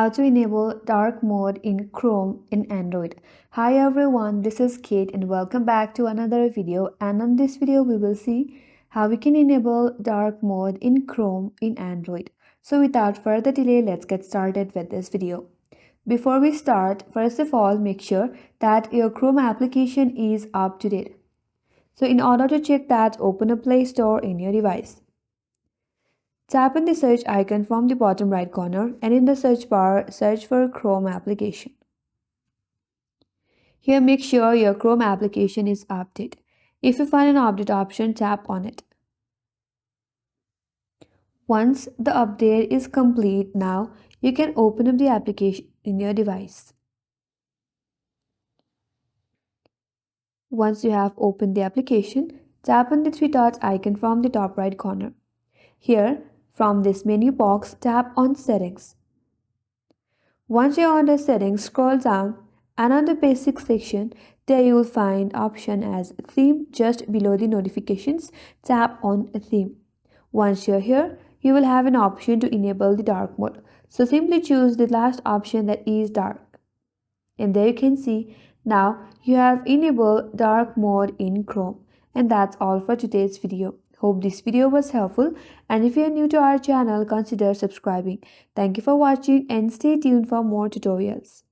How to enable dark mode in Chrome in Android. Hi everyone, this is Kate and welcome back to another video, and on this video we will see how we can enable dark mode in Chrome in Android. So without further delay, let's get started with this video. Before we start, first of all, make sure that your Chrome application is up to date. So in order to check that, open a Play Store in your device. Tap on the search icon from the bottom right corner and in the search bar, search for Chrome application. Here, make sure your Chrome application is updated. If you find an update option, tap on it. Once the update is complete, now you can open up the application in your device. Once you have opened the application, tap on the three dots icon from the top right corner. Here, from this menu box, tap on Settings. Once you're on the Settings, scroll down and on the Basics section, there you will find option as Theme just below the Notifications. Tap on Theme. Once you're here, you will have an option to enable the dark mode. So simply choose the last option, that is dark. And there you can see now you have enabled dark mode in Chrome. And that's all for today's video. Hope this video was helpful, and if you are new to our channel, consider subscribing. Thank you for watching and stay tuned for more tutorials.